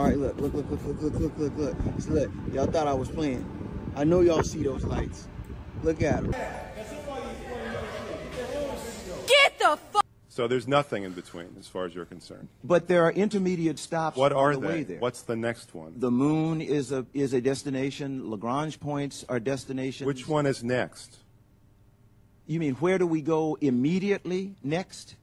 right, look. So look, y'all thought I was playing. I know y'all see those lights. Look at them. Get the fuck. So there's nothing in between as far as you're concerned. But there are intermediate stops What are on the way they? there. What's the next one? The moon is a destination. Lagrange points are destinations. Which one is next? You mean where do we go immediately next?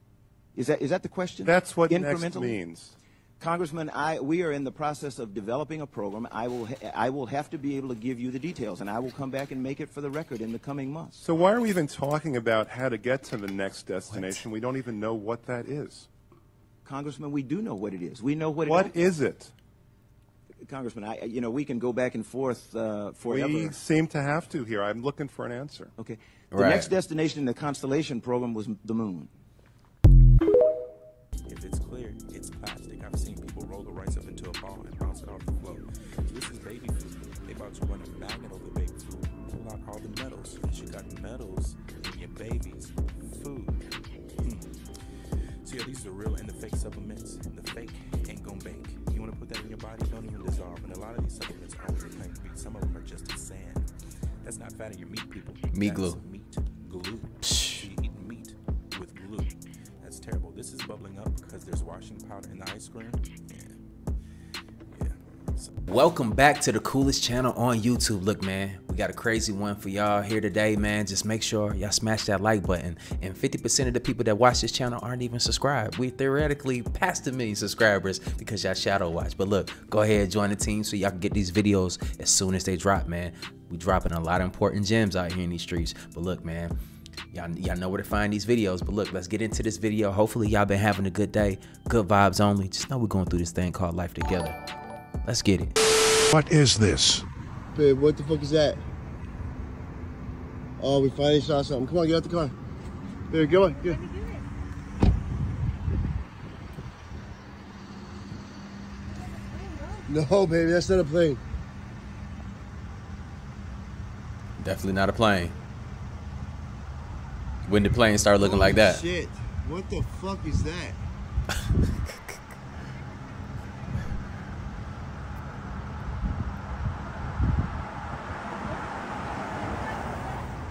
Is that the question? That's what next means. Congressman, we are in the process of developing a program. I will have to be able to give you the details, and I will come back and make it for the record in the coming months. So why are we even talking about how to get to the next destination? We don't even know what that is. Congressman, we do know what it is. We know what it is. What is it? Congressman, we can go back and forth forever. We seem to have to here. I'm looking for an answer. Okay. The next destination in the Constellation program was the moon. If it's clear, it's plastic. I've seen people roll the rice up into a ball and bounce it off the floor. So this is baby food. They about to run a magnet over baby food. Pull out all the metals. Because you got metals in your baby's food. So yeah, these are real and the fake supplements. The fake ain't gonna bake. You want to put that in your body, don't even dissolve. And a lot of these supplements aren't really plain meat. Some of them are just sand. That's not fat in your meat, people. Meat glue. Meat glue. So you eat meat with glue. That's terrible. This is bubbling up because there's washing powder in the ice cream. Yeah. Welcome back to the coolest channel on YouTube. Look, man, we got a crazy one for y'all here today, man. Just make sure y'all smash that like button. And 50% of the people that watch this channel aren't even subscribed. We theoretically past 1 million subscribers because y'all shadow watch. But look, go ahead, join the team so y'all can get these videos as soon as they drop, man. We dropping a lot of important gems out here in these streets. But look, man, y'all know where to find these videos. But look, let's get into this video. Hopefully y'all been having a good day. Good vibes only. Just know we're going through this thing called life together. Let's get it. What is this? Babe, what the fuck is that? Oh, we finally saw something. Come on, get out the car. Babe, come on. Get. No, baby, that's not a plane. Definitely not a plane. When did planes start looking like that? Shit. What the fuck is that?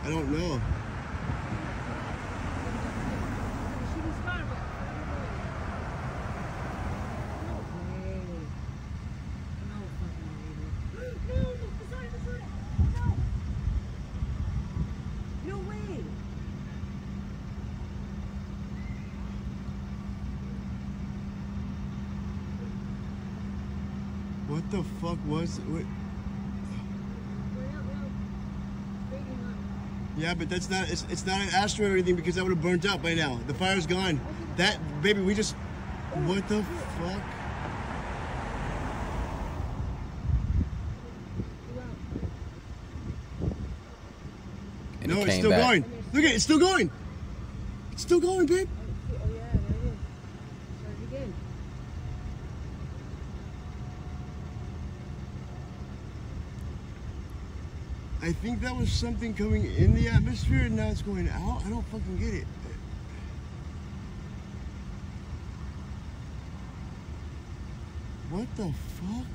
I don't know. What the fuck was it? What? Yeah, but that's not, it's not an asteroid or anything because that would have burnt out by now. The fire's gone. That, baby, we just, what the fuck? And no, it it's came still back. going. Look at it, it's still going. It's still going, babe. Oh yeah, there it is. Start it again. I think that was something coming in the atmosphere and now it's going out. I don't fucking get it. What the fuck?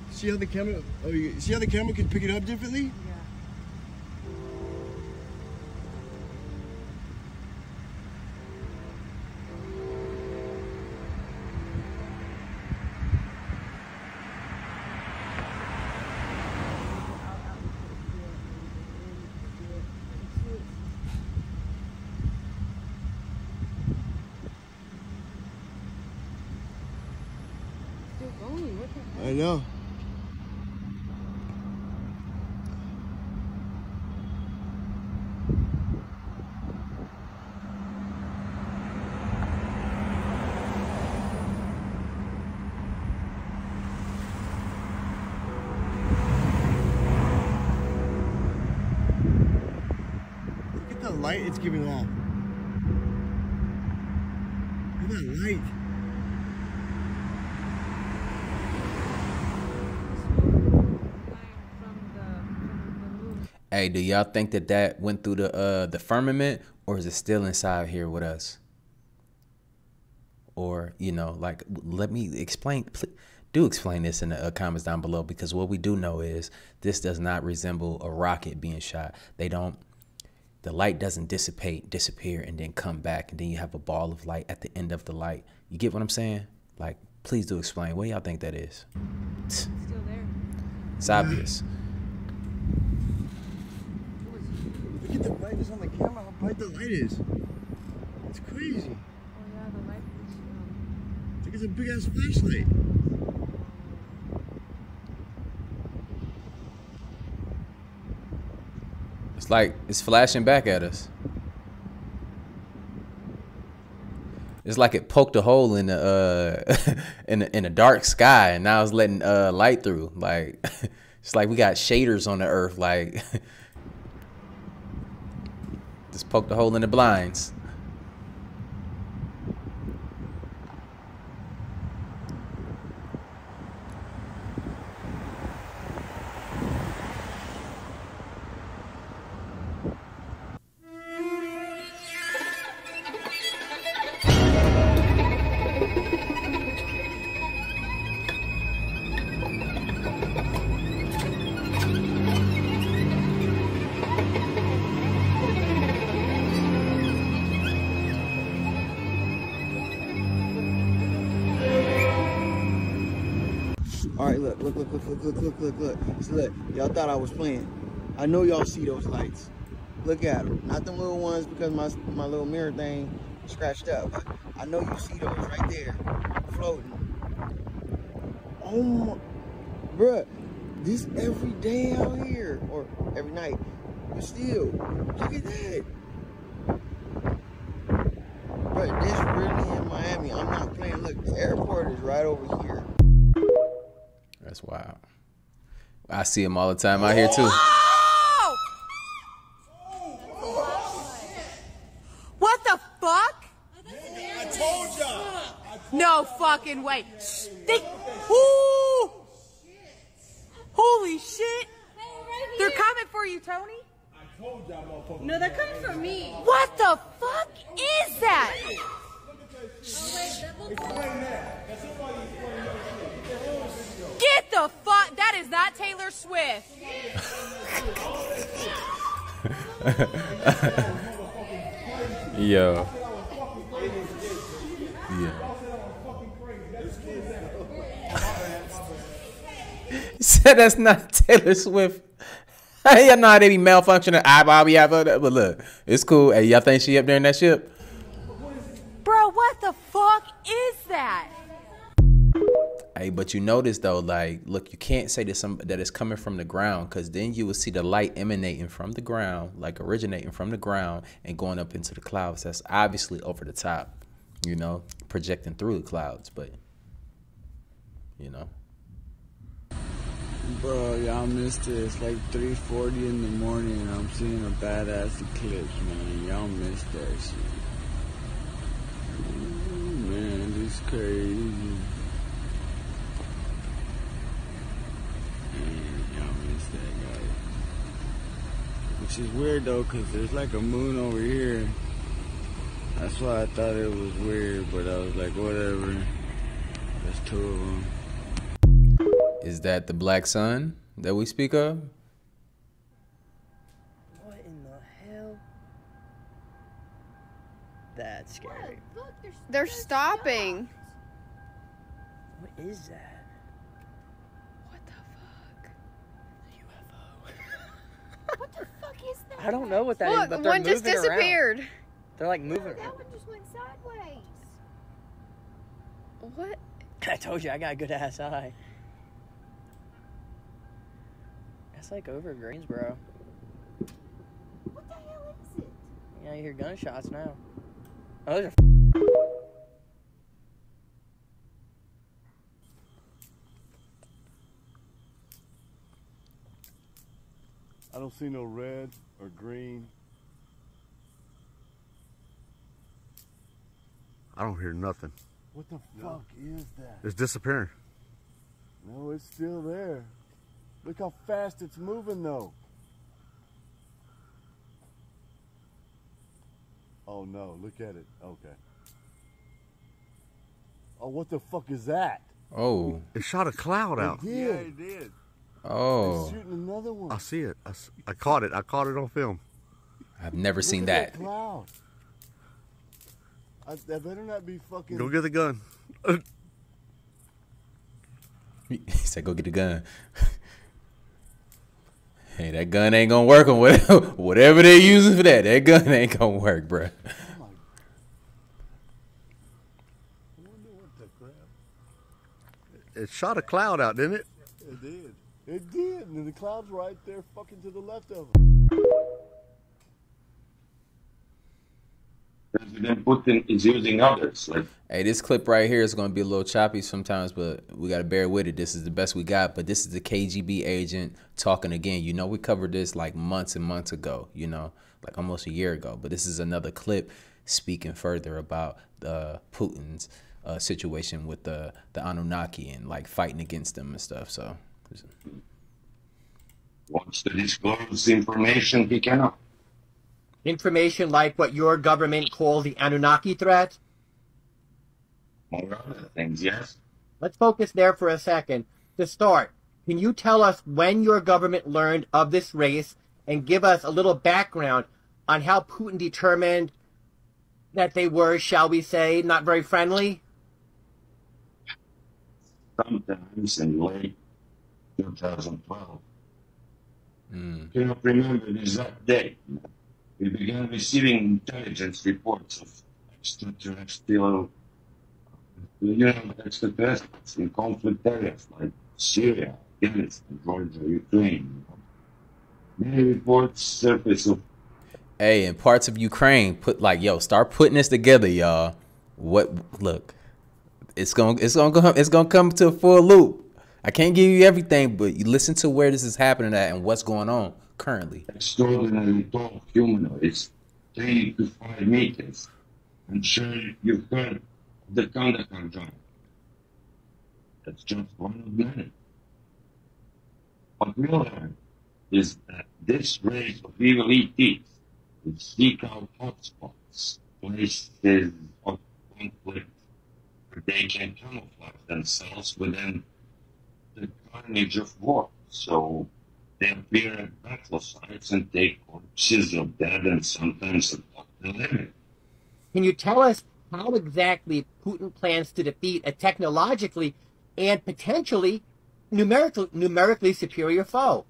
See how the camera? Oh, you see how the camera can pick it up differently? I know. Look at the light it's giving off. Look at that light. Hey, do y'all think that that went through the firmament, or is it still inside here with us? Or, you know, like, let me explain. Do explain this in the comments down below, because what we do know is this does not resemble a rocket being shot. The light doesn't disappear, and then come back, and then you have a ball of light at the end of the light. You get what I'm saying? Like, please do explain. What y'all think that is? It's still there. It's obvious. Look at the brightness on the camera, how bright the light is. It's crazy. Oh yeah, the light is. It's like it's a big ass flashlight. It's like it's flashing back at us. It's like it poked a hole in the in a dark sky, and now it's letting light through. Like it's like we got shaders on the earth. Like just poked a hole in the blinds. All right, look. So look, y'all thought I was playing. I know y'all see those lights. Look at them. Not them little ones because my little mirror thing scratched up. I know you see those right there, floating. Oh my, bruh, this every day out here, or every night, but still, look at that. Bruh, this really in Miami. I'm not playing. Look, the airport is right over here. That's wild. I see them all the time out here too. Oh! What the fuck? I told y'all. No fucking way. Ooh! Holy shit! They're coming for you, Tony. I told y'all, motherfucker. No, they're coming for me. What the fuck is that? Explain that. Can somebody explain that shit? Get the fuck! That is not Taylor Swift. Yo. Yeah. He said that's not Taylor Swift. Y'all know how they be malfunctioning. But look, it's cool. Hey, y'all think she up there in that ship? Bro, what the fuck is that? Hey, but you notice though, like, look, you can't say that it's coming from the ground, because then you will see the light emanating from the ground, like originating from the ground and going up into the clouds. That's obviously over the top, you know, projecting through the clouds, but, you know. Bro, y'all missed it. It's like 3:40 in the morning and I'm seeing a badass eclipse, man. Y'all missed that shit. Ooh, man, this is crazy. Man, y'all missed that, guys. Which is weird, though, because there's like a moon over here. That's why I thought it was weird, but I was like, whatever. There's two of them. Is that the black sun that we speak of? What in the hell? That's scary. Look, They're stopping. What is that? What the fuck? UFO. What the fuck is that? I don't know what that is, Look, but they're one just moving around. disappeared. They're like moving. That one just went sideways. What? I told you, I got a good ass eye. That's like over Greensboro. What the hell is it? Yeah, you hear gunshots now. Oh, those are. I don't see no red or green. I don't hear nothing. What the fuck is that? It's disappearing. No, it's still there. Look how fast it's moving, though. Oh no, look at it. Okay. Oh, what the fuck is that? Oh. It shot a cloud out. It did. Yeah, it did. Oh. It's shooting another one. I see it. I caught it. I caught it on film. I've never Look seen at that. cloud. That better not be fucking. Go get the gun. He said, "Go get the gun." Hey, that gun ain't gonna work on whatever they're using for that. That gun ain't gonna work, bruh. It shot a cloud out, didn't it? It did. It did. And the cloud's right there fucking to the left of him. President Putin is using others. Hey, this clip right here is going to be a little choppy sometimes, but we got to bear with it. This is the best we got, but this is the KGB agent talking again. You know, we covered this like months and months ago, you know, like almost a year ago, but this is another clip speaking further about Putin's situation with the Anunnaki and like fighting against them and stuff. So wants to disclose information he cannot. Information like what your government calls the Anunnaki threat? More other things, yes. Let's focus there for a second. To start, can you tell us when your government learned of this race and give us a little background on how Putin determined that they were, shall we say, not very friendly? Sometimes in late 2012. Cannot remember the exact date. We began receiving intelligence reports of extraterrestrial, extraterrestrials in conflict areas like Syria, Afghanistan, Georgia, Ukraine. Many reports surface of. Hey, in parts of Ukraine, start putting this together, y'all. Look, it's gonna come to a full loop. I can't give you everything, but you listen to where this is happening at and what's going on currently. Extraordinarily tall humanoids, 3 to 5 meters. I'm sure you've heard of the Kandahar giant. That's just one of many. What we learned is that this race of evil ETs would seek out hotspots, places of conflict, where they can camouflage themselves within the carnage of war. So they appear at battle sites and take corpses of dead and sometimes above the limit. Can you tell us how exactly Putin plans to defeat a technologically and potentially numerically superior foe?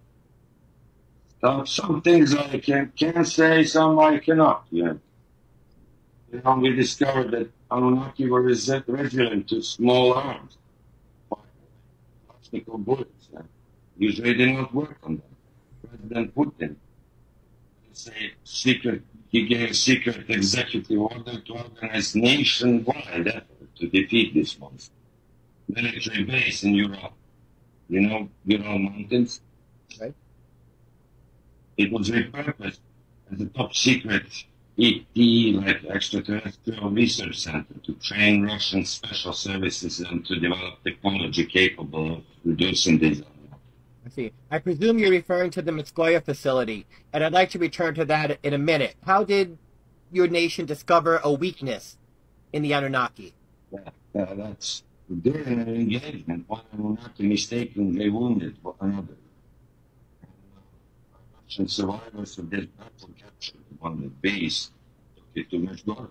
Some things I can say, some I cannot. Yeah. You know, we discovered that Anunnaki were resilient to small arms. Technical bullets. Usually they don't work on them. President Putin he gave a secret executive order to organize nationwide effort to defeat this monster. Military base in Europe. You know Ural Mountains? Right. It was repurposed as a top secret ET, like extraterrestrial research center, to train Russian special services and to develop technology capable of reducing these. I see. I presume you're referring to the Mskoya facility, and I'd like to return to that in a minute. How did your nation discover a weakness in the Anunnaki? That's during an engagement, one Anunnaki mistakenly wounded one another. Russian survivors of this battle captured one of the base, took it to Meshgorod.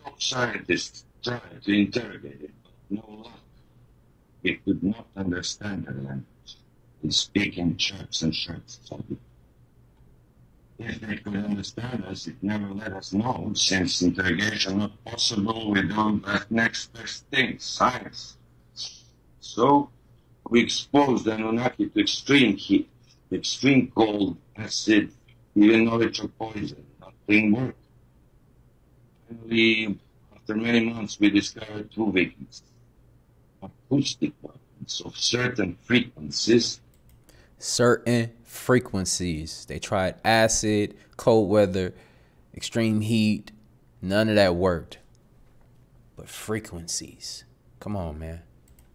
Top scientists tried to interrogate it, but no luck. It could not understand the language. They speak in chirps and shirts. So if they could understand us, it never let us know, since interrogation not possible without that next best thing, science. So we exposed the Anunnaki to extreme heat, extreme cold, acid, even knowledge of poison. Nothing worked. Finally, after many months, we discovered 2 weaknesses. Acoustic weapons of certain frequencies. Certain frequencies. They tried acid, cold weather, extreme heat. None of that worked. But frequencies. Come on, man.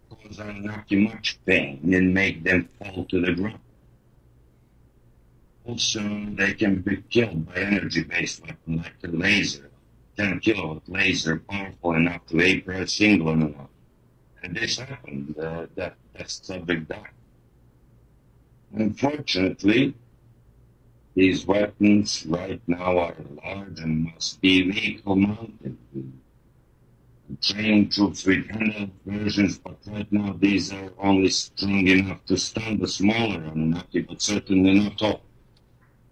Cause Anunnaki much pain and make them fall to the ground. Also, they can be killed by energy-based weapon like the laser, 10 kilowatt laser, powerful enough to ape a single Anunnaki. And this happened. That subject died. Unfortunately, these weapons right now are large and must be vehicle-mounted. Training troops with handheld versions, but right now these are only strong enough to stun the smaller Anunnaki, but certainly not all.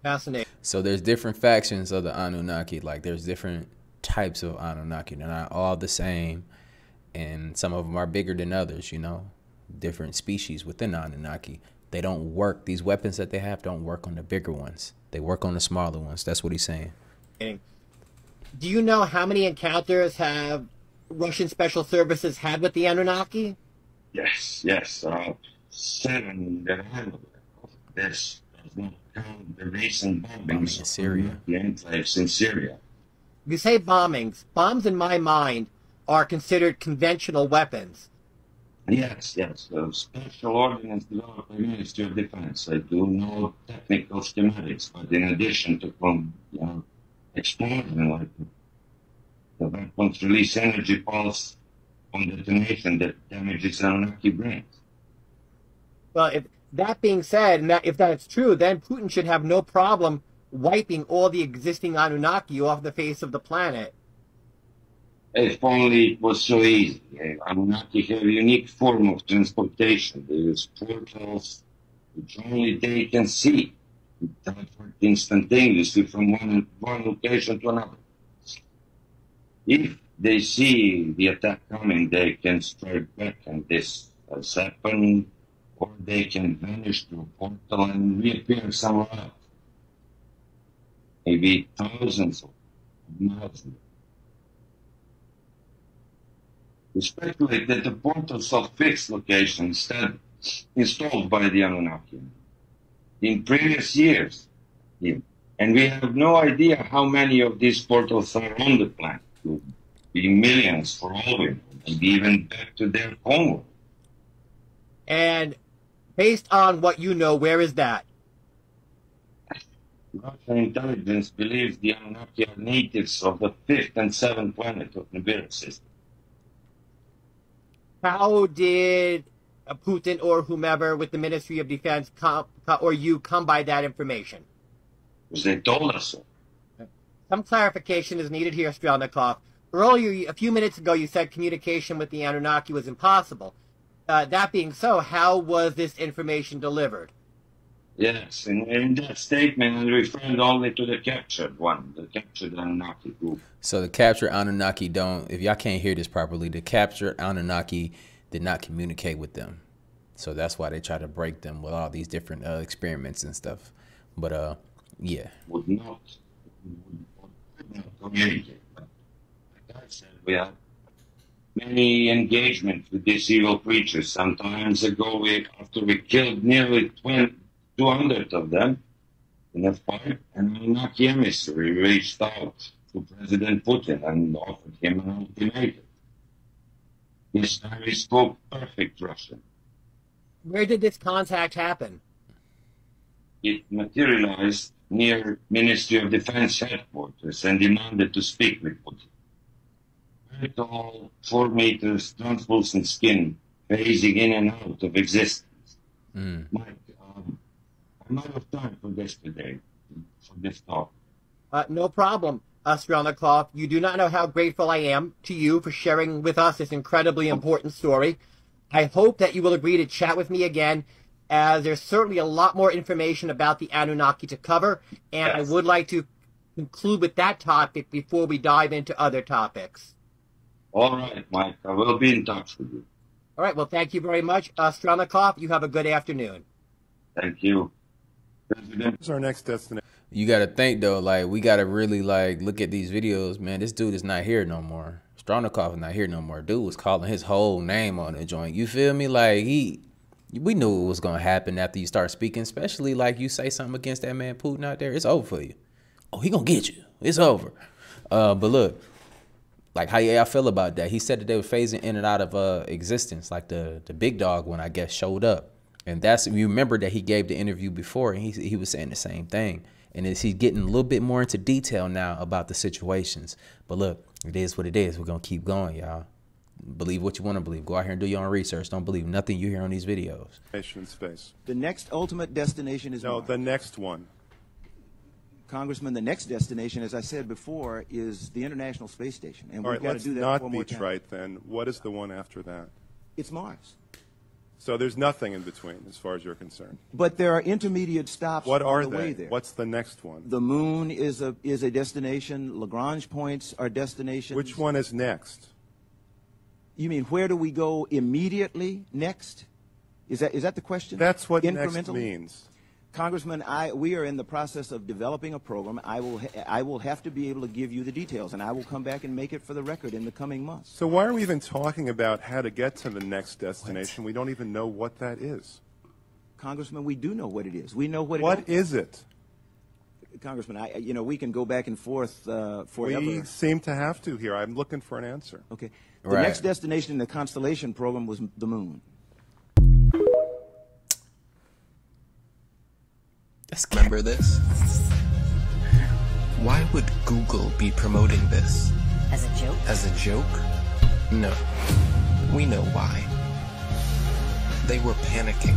Fascinating. So there's different factions of the Anunnaki. Like there's different types of Anunnaki. They're not all the same, and some of them are bigger than others. You know, different species within Anunnaki. They don't work. These weapons that they have don't work on the bigger ones. They work on the smaller ones. That's what he's saying. Do you know how many encounters have Russian special services had with the Anunnaki? Yes. 7 that I know of. This does not count the recent bombings in Syria. The enclaves in Syria. You say bombings. Bombs, in my mind, are considered conventional weapons. Yes. The special ordinance developed by the Ministry of Defense. I do know technical schematics, but in addition to explosion, like the weapons release energy pulse on detonation that damages Anunnaki brains. Well, if that being said, and if that's true, then Putin should have no problem wiping all the existing Anunnaki off the face of the planet. If only it was so easy. Anunnaki have a unique form of transportation. They use portals which only they can see. They transport instantaneously from one location to another. If they see the attack coming, they can strike back, and this has happened, or they can vanish through a portal and reappear somewhere else. Maybe thousands of miles. We speculate that the portals are fixed locations instead installed by the Anunnaki in previous years. And we have no idea how many of these portals are on the planet. It could be millions for all we know, maybe even back to their homeworld. And based on what you know, where is that? Russian intelligence believes the Anunnaki are natives of the 5th and 7th planet of the Nibiru system. How did Putin or whomever with the Ministry of Defense come by that information? Because they told us so. Some clarification is needed here, Strelnikov. Earlier, a few minutes ago, you said communication with the Anunnaki was impossible. That being so, how was this information delivered? Yes, in that statement, I referred only to the captured one, the captured Anunnaki group. So the captured Anunnaki don't, if y'all can't hear this properly, the captured Anunnaki did not communicate with them. So that's why they try to break them with all these different experiments and stuff. But, yeah. Would not communicate. But like I said, we had many engagements with these evil creatures. Some times ago, after we killed nearly 200 of them in a fight, an Anunnaki emissary reached out to President Putin and offered him an ultimatum. This time he spoke perfect Russian. Where did this contact happen? It materialized near Ministry of Defense headquarters and demanded to speak with Putin. Very tall, 4 meters, translucent skin, phasing in and out of existence. Mike, I'm out of time for this today, for this talk. No problem, Strelnikov. You do not know how grateful I am to you for sharing with us this incredibly important story. I hope that you will agree to chat with me again, as there's certainly a lot more information about the Anunnaki to cover, and yes. I would like to conclude with that topic before we dive into other topics. All right, Mike. I will be in touch with you. All right. Well, thank you very much, Strelnikov. You have a good afternoon. Thank you. What's our next destination? You got to think, though, like, we got to really, like, look at these videos, man. This dude is not here no more. Strelnikov is not here no more. Dude was calling his whole name on the joint. You feel me? Like, we knew what was going to happen after you start speaking, especially, like, you say something against that man Putin out there. It's over for you. Oh, he going to get you. It's over. But look, like, how y'all feel about that? He said that they were phasing in and out of existence, like the big dog one, I guess, showed up. And that's, you remember that he gave the interview before, and he was saying the same thing. And he's getting a little bit more into detail now about the situations. But look, it is what it is. We're going to keep going, y'all. Believe what you want to believe. Go out here and do your own research. Don't believe nothing you hear on these videos. In space. The next ultimate destination is no, Mars. the next one. Congressman, the next destination, as I said before, is the International Space Station. And we've got to do that not one more be time. trite then. What is the one after that? It's Mars. So there's nothing in between as far as you're concerned. But there are intermediate stops What on are the they? way there. What's the next one? The moon is a destination. Lagrange points are destinations. Which one is next? You mean where do we go immediately next? Is that the question? That's what next means. Congressman, we are in the process of developing a program. I will have to be able to give you the details, and I will come back and make it for the record in the coming months. So why are we even talking about how to get to the next destination? We don't even know what that is. Congressman, we do know what it is. We know what it is. What is it? Congressman, we can go back and forth forever. We seem to have to here. I'm looking for an answer. Okay. The next destination in the Constellation program was the moon. Remember this? Why would Google be promoting this? As a joke? As a joke? No. We know why. They were panicking.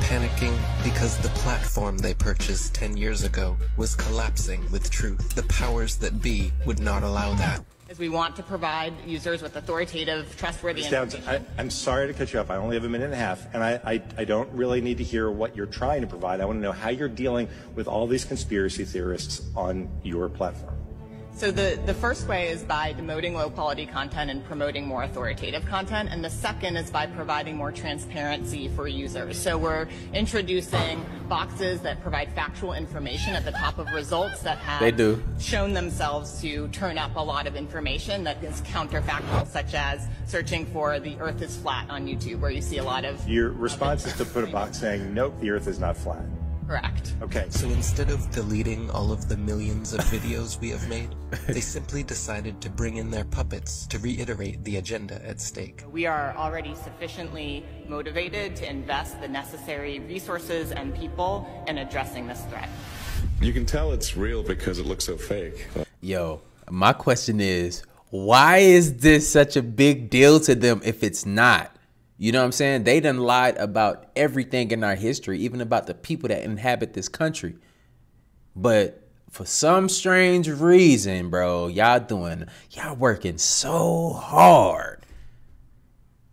Panicking because the platform they purchased 10 years ago was collapsing with truth. The powers that be would not allow that. We want to provide users with authoritative, trustworthy information. I'm sorry to cut you off. I only have a minute and a half, and I don't really need to hear what you're trying to provide. I want to know how you're dealing with all these conspiracy theorists on your platform. So the first way is by demoting low-quality content and promoting more authoritative content, and the second is by providing more transparency for users. So we're introducing boxes that provide factual information at the top of results that have shown themselves to turn up a lot of information that is counterfactual, such as searching for the Earth is flat on YouTube, where you see a lot of... Your response is to put a box saying, nope, the Earth is not flat. Correct. Okay. So instead of deleting all of the millions of videos we have made, they simply decided to bring in their puppets to reiterate the agenda at stake. We are already sufficiently motivated to invest the necessary resources and people in addressing this threat. You can tell it's real because it looks so fake. Yo, my question is, why is this such a big deal to them if it's not? You know what I'm saying? They done lied about everything in our history, even about the people that inhabit this country. But for some strange reason, bro, y'all working so hard.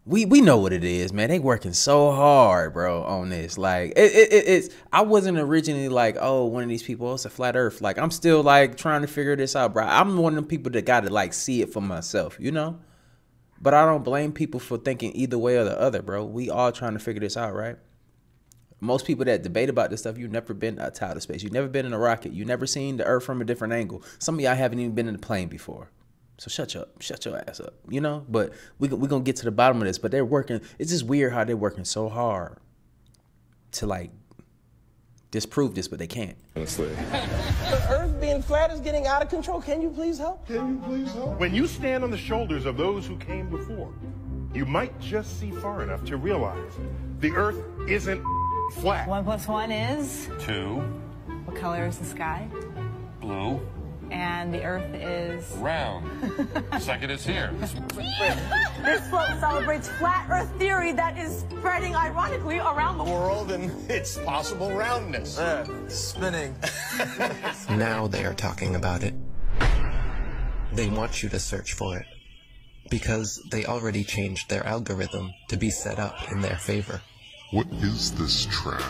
We know what it is, man. They working so hard, bro, on this. Like, it's I wasn't originally like, oh, one of these people, it's a flat earth. Like, I'm still like trying to figure this out, bro. I'm one of them people that got to like see it for myself, you know? But I don't blame people for thinking either way or the other, bro. We all trying to figure this out, right? Most people that debate about this stuff, you've never been outside of space. You've never been in a rocket. You've never seen the Earth from a different angle. Some of y'all haven't even been in a plane before. So shut your ass up, you know? But we're going to get to the bottom of this. But they're working. It's just weird how they're working so hard to, like, disprove this, but they can't. Honestly. The Earth being flat is getting out of control. Can you please help? Can you please help? When you stand on the shoulders of those who came before, you might just see far enough to realize the Earth isn't flat. 1 + 1 is? 2. What color is the sky? Blue. And the Earth is? Round. Second is here. This float celebrates flat Earth theory that is spreading ironically around the world and its possible roundness. Spinning. Now they are talking about it. They want you to search for it because they already changed their algorithm to be set up in their favor. What is this trash?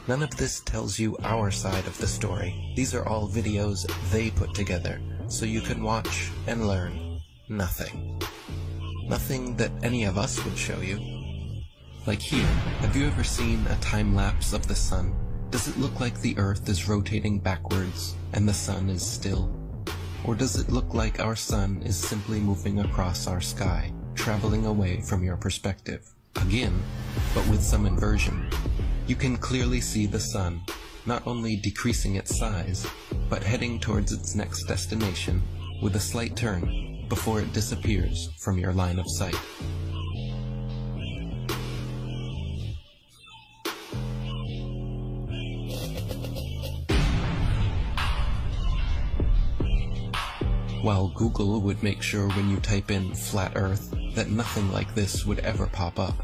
None of this tells you our side of the story. These are all videos they put together, so you can watch and learn nothing. Nothing that any of us would show you. Like here, have you ever seen a time lapse of the sun? Does it look like the Earth is rotating backwards and the sun is still? Or does it look like our sun is simply moving across our sky, traveling away from your perspective? Again, but with some inversion. You can clearly see the sun, not only decreasing its size, but heading towards its next destination with a slight turn before it disappears from your line of sight. while Google would make sure when you type in flat Earth that nothing like this would ever pop up.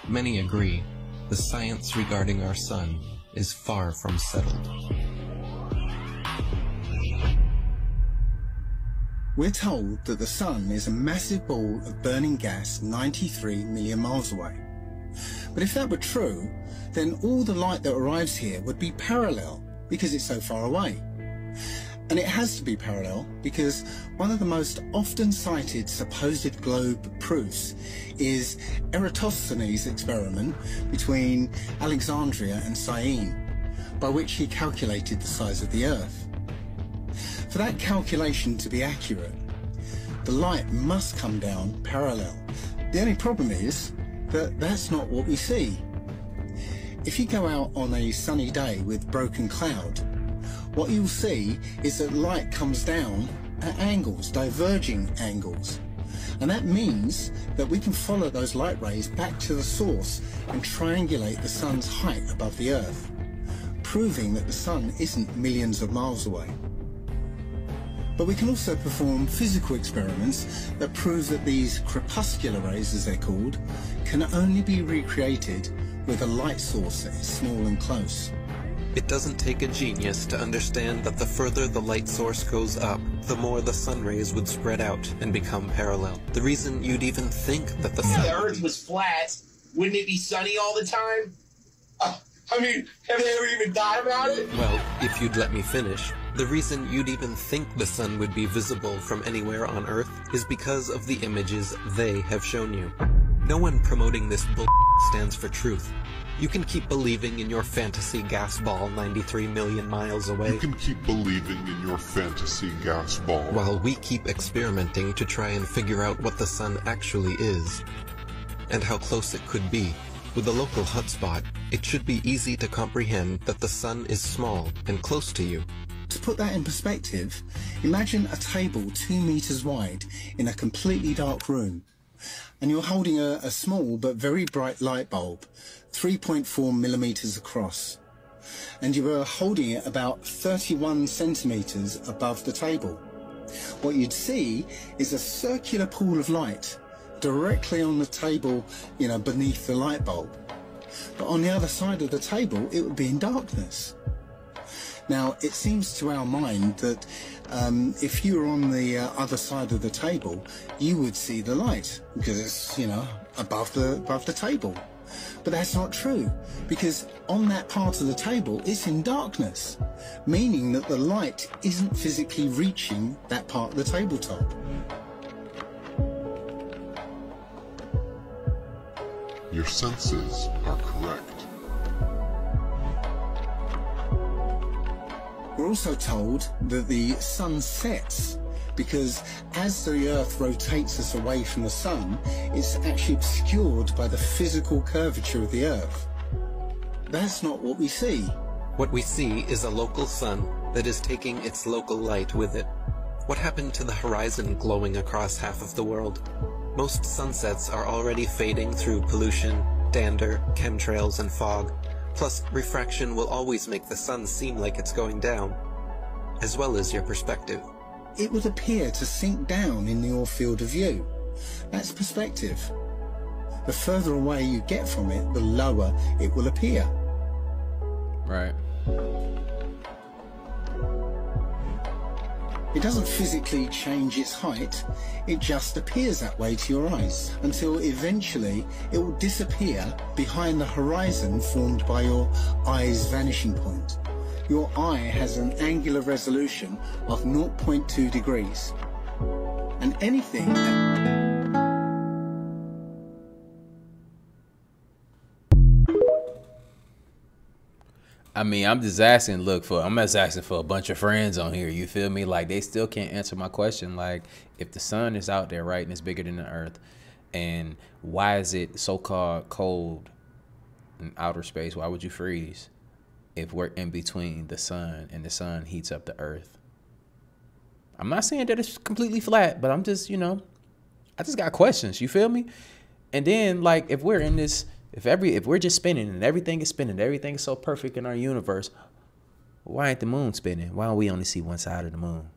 Many agree the science regarding our sun is far from settled. We're told that the sun is a massive ball of burning gas 93 million miles away. But if that were true, then all the light that arrives here would be parallel because it's so far away. And it has to be parallel because one of the most often cited supposed globe proofs is Eratosthenes' experiment between Alexandria and Syene, by which he calculated the size of the Earth. For that calculation to be accurate, the light must come down parallel. The only problem is that that's not what we see. If you go out on a sunny day with broken cloud, what you'll see is that light comes down at angles, diverging angles. And that means that we can follow those light rays back to the source and triangulate the sun's height above the Earth, proving that the sun isn't millions of miles away. But we can also perform physical experiments that prove that these crepuscular rays, as they're called, can only be recreated with a light source that is small and close. It doesn't take a genius to understand that the further the light source goes up, the more the sun rays would spread out and become parallel. The reason you'd even think that the sun... If the Earth was flat, wouldn't it be sunny all the time? I mean, have they ever even thought about it? Well, if you'd let me finish, the reason you'd even think the sun would be visible from anywhere on Earth is because of the images they have shown you. No one promoting this bull stands for truth. You can keep believing in your fantasy gas ball 93 million miles away. You can keep believing in your fantasy gas ball. While we keep experimenting to try and figure out what the sun actually is, and how close it could be. With a local hotspot, it should be easy to comprehend that the sun is small and close to you. To put that in perspective, imagine a table 2 meters wide in a completely dark room, and you're holding a small but very bright light bulb, 3.4 millimeters across, and you are holding it about 31 centimeters above the table. What you'd see is a circular pool of light directly on the table, beneath the light bulb. But on the other side of the table, it would be in darkness. Now, it seems to our mind that if you were on the other side of the table, you would see the light because it's, above the table. But that's not true, because on that part of the table, it's in darkness, meaning that the light isn't physically reaching that part of the tabletop. Your senses are correct. We're also told that the sun sets because as the Earth rotates us away from the sun, it's actually obscured by the physical curvature of the Earth. That's not what we see. What we see is a local sun that is taking its local light with it. What happened to the horizon glowing across half of the world? Most sunsets are already fading through pollution, dander, chemtrails, and fog. Plus, refraction will always make the sun seem like it's going down, as well as your perspective. It would appear to sink down in your field of view. That's perspective. The further away you get from it, the lower it will appear. Right. It doesn't physically change its height, it just appears that way to your eyes, until eventually it will disappear behind the horizon formed by your eye's vanishing point. Your eye has an angular resolution of 0.2 degrees. And anything... I mean, I'm just asking for a bunch of friends on here. You feel me? Like, they still can't answer my question. Like, if the sun is out there, right, and it's bigger than the Earth, and why is it so-called cold in outer space? Why would you freeze if we're in between the sun and the sun heats up the Earth? I'm not saying that it's completely flat, but I'm just, I just got questions. You feel me? And then, like, if we're in this... If we're just spinning and everything is spinning, everything is so perfect in our universe, why ain't the moon spinning? Why don't we only see one side of the moon?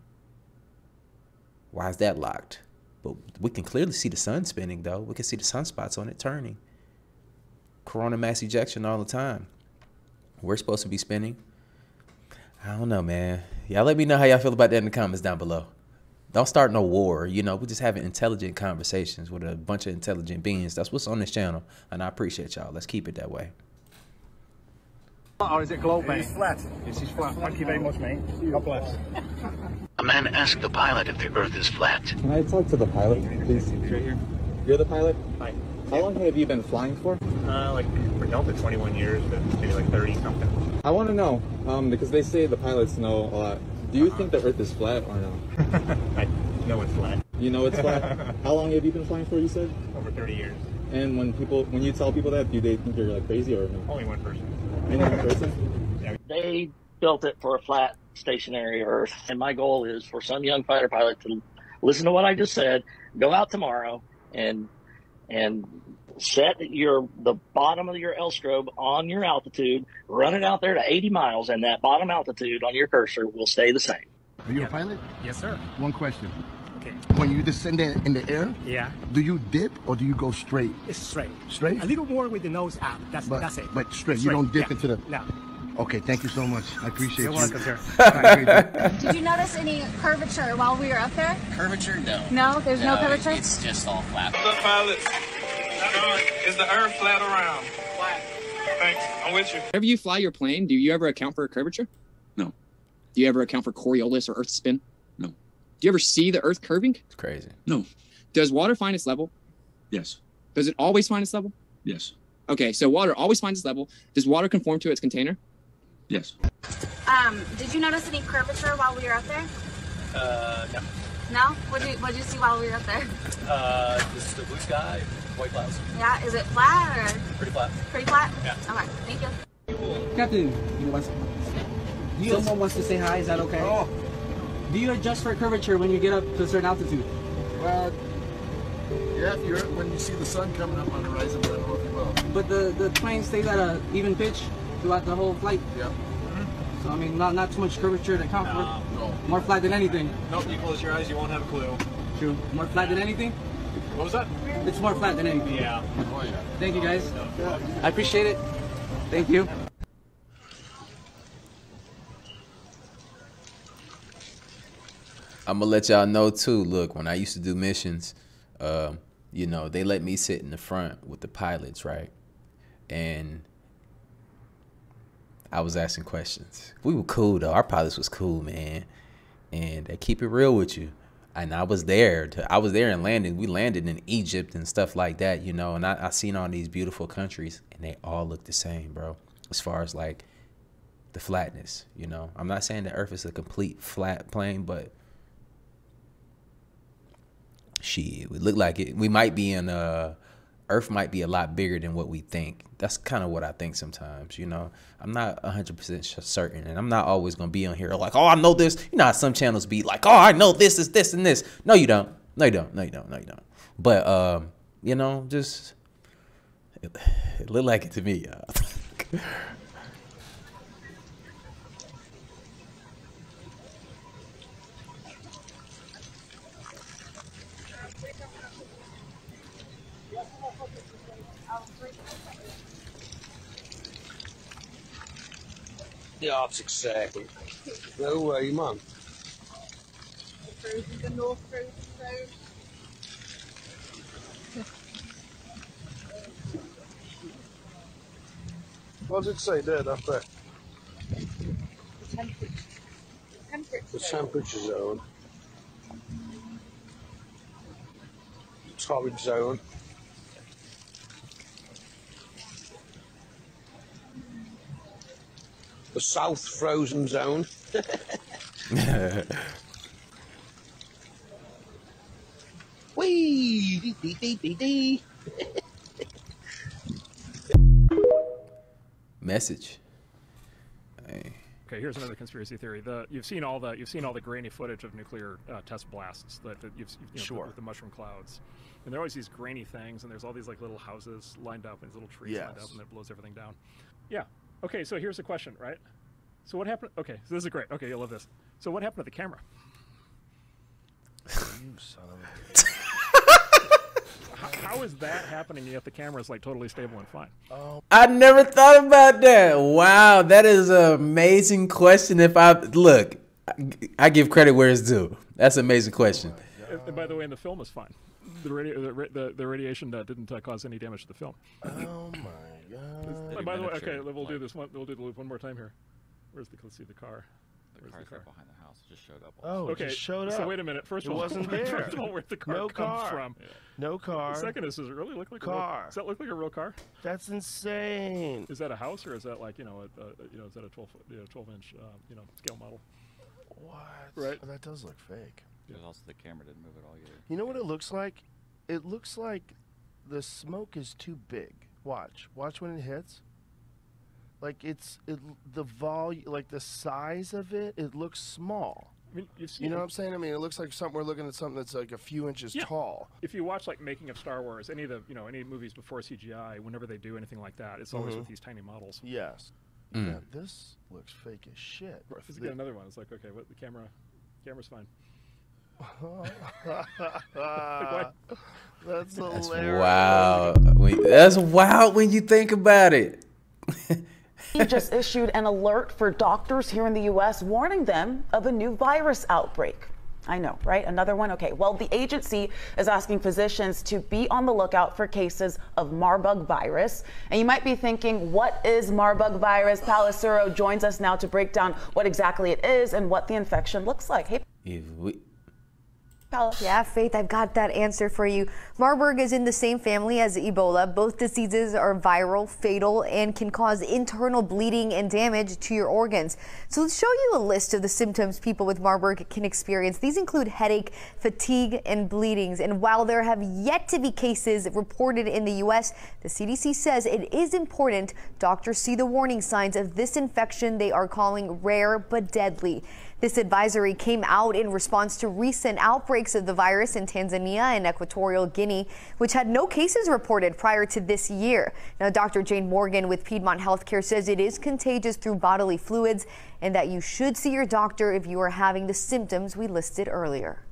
Why is that locked? But we can clearly see the sun spinning, though. We can see the sunspots on it turning. Corona mass ejection all the time. We're supposed to be spinning. I don't know, man. Y'all let me know how y'all feel about that in the comments down below. Don't start no war. You know, we're just having intelligent conversations with a bunch of intelligent beings. That's what's on this channel, and I appreciate y'all. Let's keep it that way. Or is it globe, mate? It's flat. This is flat. Thank you very much, mate. God bless. A man asked the pilot if the Earth is flat. Can I talk to the pilot, please? Right here. You're the pilot? Hi. How long have you been flying for? Like for Delta, 21 years, but maybe like 30 something. I want to know, because they say the pilots know a lot. Do you think the Earth is flat or no? I know it's flat. You know it's flat? How long have you been flying for, you said? Over 30 years. And when you tell people that, do they think you're like crazy or no? Only one person. Only one person? They built it for a flat, stationary Earth, and my goal is for some young fighter pilot to listen to what I just said, go out tomorrow and set the bottom of your L-strobe on your altitude, run it out there to 80 miles, and that bottom altitude on your cursor will stay the same. Are you a pilot? Yes, sir. One question. Okay. When you descend in the air, Yeah. do you dip or do you go straight? It's straight. Straight? A little more with the nose out. That's it. But straight. You don't dip yeah. into the... No. Okay, thank you so much. I appreciate You're you. welcome, sir. Did you notice any curvature while we were up there? Curvature? No. No? There's no curvature? It's just all flat. What's up, pilots? Is the Earth flat or round? Flat. Thanks. I'm with you. Whenever you fly your plane, do you ever account for a curvature? No. Do you ever account for Coriolis or Earth spin? No. Do you ever see the Earth curving? It's crazy. No. Does water find its level? Yes. Does it always find its level? Yes. Okay, so water always finds its level. Does water conform to its container? Yes. Did you notice any curvature while we were up there? No. No? What did you see while we were up there? This is the blue sky, white clouds. Yeah, is it flat or? Pretty flat. Pretty flat? Yeah. Okay, thank you. Captain, someone wants to say hi, is that okay? Oh. Do you adjust for curvature when you get up to a certain altitude? Well, yeah, when you see the sun coming up on the horizon, I don't know if you will. But the plane stays at an even pitch throughout the whole flight. Yeah. So I mean, not too much curvature to count for. No. More flat than anything. Nope, you close your eyes, you won't have a clue. True. More flat than anything? What was that? It's more flat than anything. Yeah. Oh, yeah. Thank you, guys. I appreciate it. Thank you. I'm gonna let y'all know too. Look, when I used to do missions, you know, they let me sit in the front with the pilots, right? And I was asking questions. We were cool though. Our pilots was cool, man. And they keep it real with you. And I was there and landed. We landed in Egypt and stuff like that, you know. And I seen all these beautiful countries, and they all look the same, bro. As far as like the flatness, you know. I'm not saying the Earth is a complete flat plane, but shit, we look like it. We might be in Earth might be a lot bigger than what we think. That's kind of what I think sometimes, you know. I'm not 100% certain, and I'm not always going to be on here like, oh, I know this. You know how some channels be like, oh, I know this is this and this. No, you don't. No, you don't. No, you don't. No, you don't. But, you know, just, it looked like it to me, y'all. Yeah, that's exactly. No way, man. The North Frozen Zone. What does it say there, up there? The temperature zone. Temperature zone. The torrid zone. The South Frozen Zone. Whee! Dee, dee, dee, dee, dee. Message. Hey. Okay, here's another conspiracy theory. You've seen all the grainy footage of nuclear test blasts that you've Sure. with the mushroom clouds, and there are always these grainy things, and there's all these like little houses lined up and these little trees lined up, and it blows everything down. Yeah. Okay, so here's the question, right? So what happened? Okay, so this is great. Okay, you'll love this. So what happened to the camera? You son of a... How is that happening yet the camera is like totally stable and fine? Oh. I never thought about that. Wow, that is an amazing question. If I look, I give credit where it's due. That's an amazing question. And by the way, and the film is fine. The radiation didn't cause any damage to the film. Oh my God! And by the way, okay, we'll do this one. We'll do the loop one more time here. Where's the? Let's see the car. The car's right behind the house. It just showed up. Oh, okay. It just showed up. So wait a minute. First of all, wasn't there. First of all, where the car comes from? Yeah. No car. The second is, does it really look like car? A real, does that look like a real car? That's insane. Is that a house or is that like is that a 12-inch scale model? What? Right. Oh, that does look fake. There's also the camera didn't move at all either. You know what it looks like? It looks like the smoke is too big. Watch when it hits. Like the volume, like the size of it, it looks small. I mean, you know what I'm saying? I mean, it looks like we're looking at something that's like a few inches tall. If you watch like making of Star Wars, any of the any movies before CGI, whenever they do anything like that, it's always with these tiny models. Yes. Yeah, this looks fake as shit. Let's get another one. It's like, okay, what the camera's fine. That's hilarious. Wow. That's wild when you think about it. He just issued an alert for doctors here in the U.S. warning them of a new virus outbreak. I know, right? Another one? Okay, well, the agency is asking physicians to be on the lookout for cases of Marburg virus. And you might be thinking, what is Marburg virus? Palacero joins us now to break down what exactly it is and what the infection looks like. Hey, yeah, Faith, I've got that answer for you. Marburg is in the same family as Ebola. Both diseases are viral, fatal, and can cause internal bleeding and damage to your organs. So let's show you a list of the symptoms people with Marburg can experience. These include headache, fatigue, and bleedings. And while there have yet to be cases reported in the U.S., the CDC says it is important doctors see the warning signs of this infection they are calling rare but deadly. This advisory came out in response to recent outbreaks of the virus in Tanzania and Equatorial Guinea, which had no cases reported prior to this year. Now, Dr. Jane Morgan with Piedmont Healthcare says it is contagious through bodily fluids and that you should see your doctor if you are having the symptoms we listed earlier.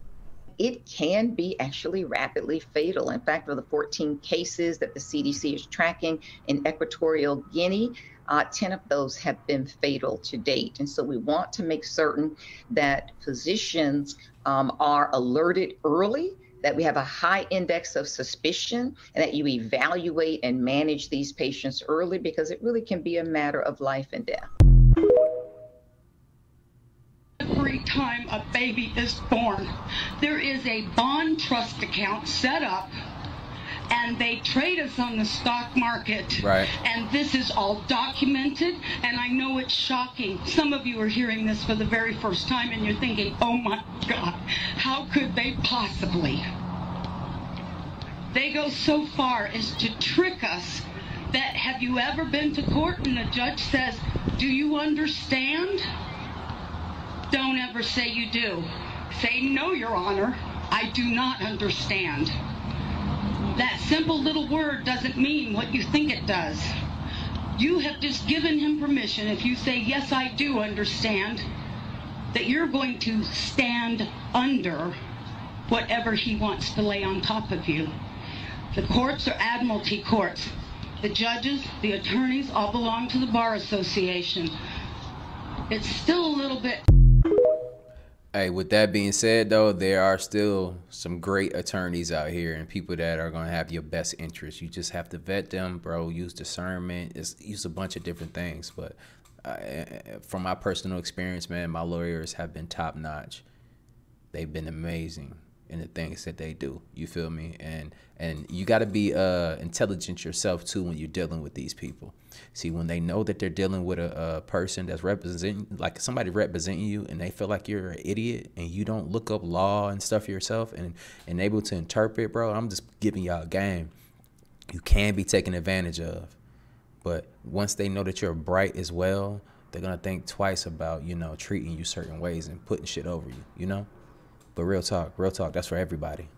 It can be actually rapidly fatal. In fact, of the 14 cases that the CDC is tracking in Equatorial Guinea, 10 of those have been fatal to date. And so we want to make certain that physicians are alerted early, that we have a high index of suspicion, and that you evaluate and manage these patients early, because it really can be a matter of life and death. Every time a baby is born, there is a bond trust account set up, and they trade us on the stock market. Right. And this is all documented, and I know it's shocking. Some of you are hearing this for the very first time, and you're thinking, oh my God, how could they possibly? They go so far as to trick us that, have you ever been to court and the judge says, do you understand? Don't ever say you do. Say, no, Your Honor, I do not understand. That simple little word doesn't mean what you think it does. You have just given him permission, if you say, yes, I do understand, that you're going to stand under whatever he wants to lay on top of you. The courts are admiralty courts. The judges, the attorneys, all belong to the Bar Association. It's still a little bit... Hey, with that being said, though, there are still some great attorneys out here and people that are going to have your best interests. You just have to vet them, bro. Use discernment. Use a bunch of different things. But from my personal experience, man, my lawyers have been top notch. They've been amazing in the things that they do. You feel me? And you got to be intelligent yourself, too, when you're dealing with these people. See, when they know that they're dealing with a person that's representing, like somebody representing you, and they feel like you're an idiot and you don't look up law and stuff yourself and able to interpret, bro, I'm just giving y'all a game. You can be taken advantage of. But once they know that you're bright as well, they're going to think twice about, you know, treating you certain ways and putting shit over you, you know? But real talk, that's for everybody.